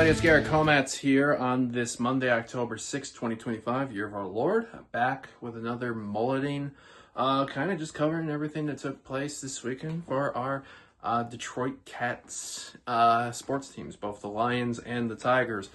everybody, it's Garret Komatz here on this Monday, October 6th, 2025, year of our Lord. Back with another Mulleting, kind of just covering everything that took place this weekend for our Detroit Cats sports teams, both the Lions and the Tigers.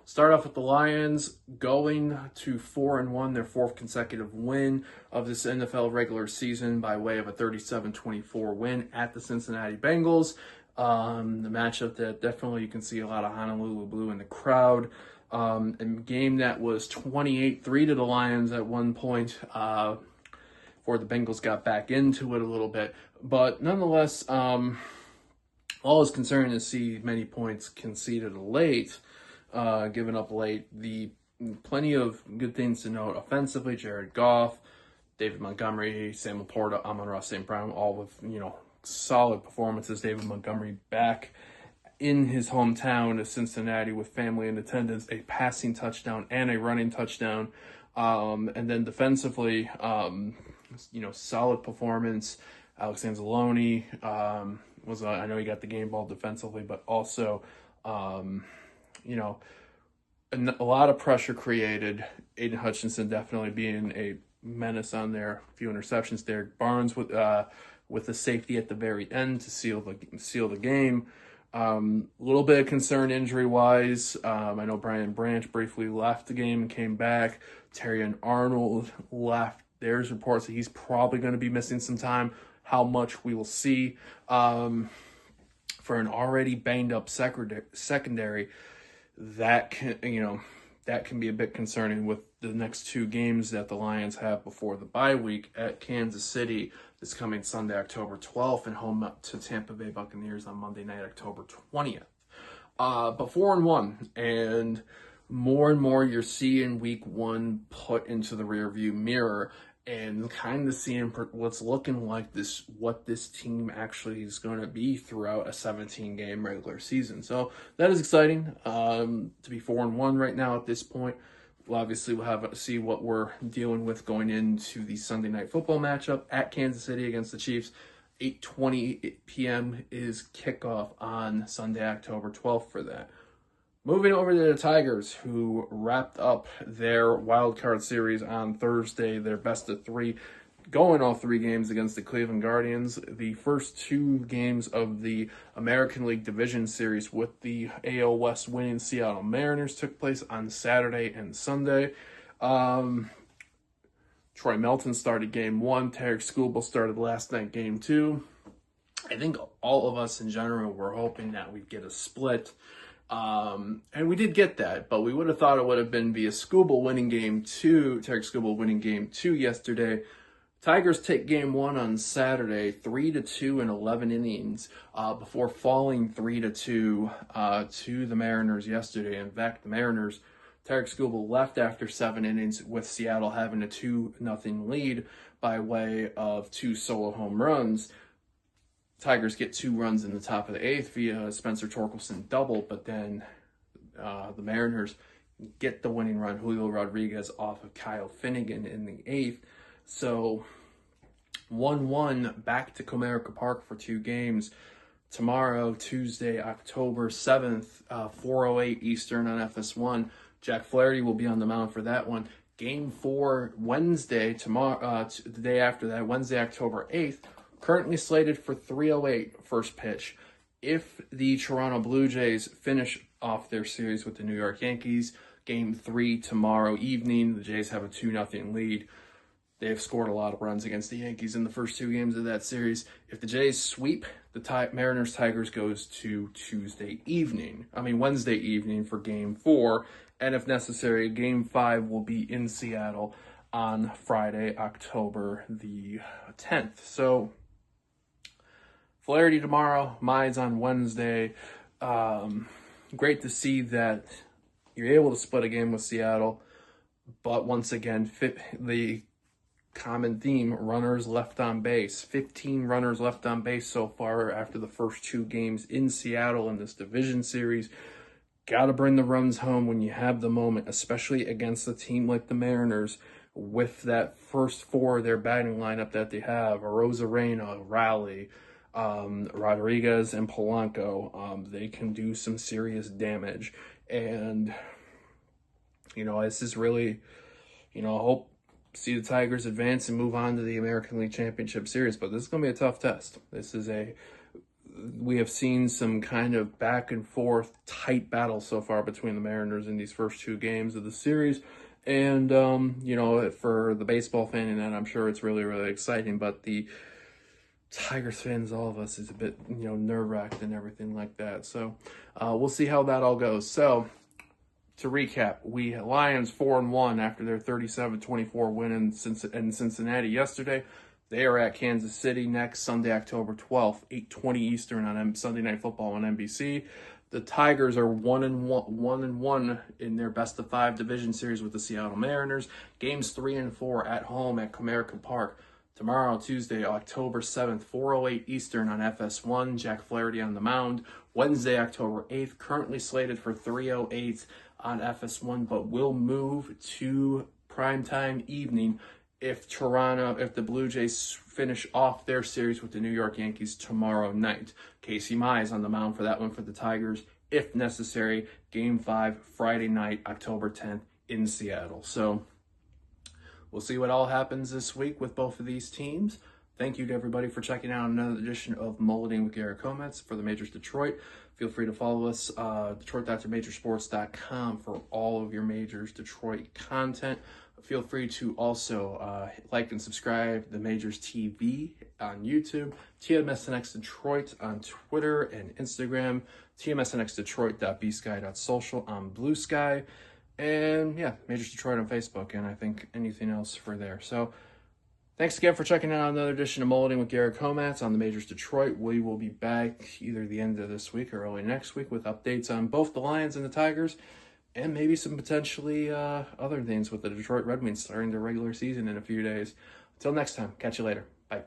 Start off with the Lions going to 4-1, their fourth consecutive win of this NFL regular season by way of a 37-24 win at the Cincinnati Bengals. The matchup that definitely you can see a lot of Honolulu blue in the crowd. A game that was 28-3 to the Lions at one point before the Bengals got back into it a little bit. But nonetheless, always concerning to see many points conceded late, given up late. Plenty of good things to note offensively. Jared Goff, David Montgomery, Sam Laporta, Amon-Ra St. Brown, all with, solid performances. David Montgomery back in his hometown of Cincinnati with family in attendance, a passing touchdown and a running touchdown. And then defensively, solid performance. Alex Anzalone I know he got the game ball defensively, but also, a lot of pressure created. Aiden Hutchinson definitely being a menace on there. A few interceptions. Derek Barnes with the safety at the very end to seal the game. A little bit of concern injury-wise. I know Brian Branch briefly left the game and came back. Terrion Arnold left. There's reports that he's probably going to be missing some time. How much we will see. For an already banged-up secondary, that can be a bit concerning with the next two games that the Lions have before the bye week at Kansas City this coming Sunday, October 12th, and home up to Tampa Bay Buccaneers on Monday night, October 20th. But 4-1, and more you're seeing week one put into the rearview mirror and kind of seeing what's looking like what this team actually is going to be throughout a 17-game regular season. So that is exciting to be 4-1 right now at this point. Obviously, we'll have to see what we're dealing with going into the Sunday night football matchup at Kansas City against the Chiefs. 8:20 p.m. is kickoff on Sunday, October 12th for that. Moving over to the Tigers, who wrapped up their wild card series on Thursday, their best of three, going all three games against the Cleveland Guardians. The first two games of the American League Division Series with the AL West winning Seattle Mariners took place on Saturday and Sunday. Troy Melton started game one. Tarek Skubal started last night game two. I think all of us in general were hoping that we'd get a split. And we did get that, but we would have thought it would have been via Skubal winning game two, Tarek Skubal winning game two yesterday. Tigers take game one on Saturday, 3-2 in 11 innings, before falling 3-2 to the Mariners yesterday. In fact, the Mariners, Tarek Skubal left after 7 innings with Seattle having a 2-0 lead by way of 2 solo home runs. Tigers get 2 runs in the top of the 8th via Spencer Torkelson double, but then the Mariners get the winning run, Julio Rodriguez off of Kyle Finnegan in the 8th. So 1-1 back to Comerica Park for 2 games. Tomorrow, Tuesday, October 7th, 4:08 Eastern on FS1. Jack Flaherty will be on the mound for that one. Game 4 Wednesday, tomorrow, the day after that, Wednesday, October 8th. Currently slated for 3:08 first pitch. If the Toronto Blue Jays finish off their series with the New York Yankees, Game 3 tomorrow evening, the Jays have a 2-0 lead. They have scored a lot of runs against the Yankees in the first 2 games of that series. If the Jays sweep, the Mariners-Tigers goes to Wednesday evening for Game 4. And if necessary, Game 5 will be in Seattle on Friday, October the 10th. So Flaherty tomorrow, Mize on Wednesday. Great to see that you're able to split a game with Seattle. But once again, the common theme, runners left on base. 15 runners left on base so far after the first 2 games in Seattle in this division series. Got to bring the runs home when you have the moment, especially against a team like the Mariners with that first 4 of their batting lineup that they have, Arozarena, Raleigh, Rodriguez, and Polanco. They can do some serious damage. And, this is really, I hope see the Tigers advance and move on to the American League Championship Series. But this is going to be a tough test. We have seen some kind of back and forth tight battles so far between the Mariners in these first 2 games of the series. And, for the baseball fan and that, I'm sure it's really, really exciting. But the Tigers fans, all of us, is a bit, nerve-wracked and everything like that. So we'll see how that all goes. So to recap, Lions 4-1 after their 37-24 win in Cincinnati yesterday. They are at Kansas City next Sunday, October 12th, 8:20 Eastern on Sunday Night Football on NBC. The Tigers are 1-1 in their best-of-5 division series with the Seattle Mariners. Games 3 and 4 at home at Comerica Park. Tomorrow, Tuesday, October 7th, 4:08 Eastern on FS1. Jack Flaherty on the mound. Wednesday, October 8th, currently slated for 3:08 on FS1, but will move to primetime evening if the Blue Jays finish off their series with the New York Yankees tomorrow night. Casey Mize on the mound for that one for the Tigers, if necessary. Game 5, Friday night, October 10th in Seattle. So we'll see what all happens this week with both of these teams. Thank you to everybody for checking out another edition of Mulleting with Garret Komatz for the Majors Detroit. Feel free to follow us, Detroit.majorsports.com, for all of your Majors Detroit content. Feel free to also like and subscribe to the Majors TV on YouTube, TMSNX Detroit on Twitter and Instagram, TMSNXDetroit.bsky.social on Blue Sky, and Majors Detroit on Facebook, and I think anything else for there. So thanks again for checking out another edition of Mulleting with Garret Komatz on the Majors Detroit. We will be back either the end of this week or early next week with updates on both the Lions and the Tigers, and maybe some potentially other things with the Detroit Red Wings starting their regular season in a few days. Until next time, catch you later. Bye.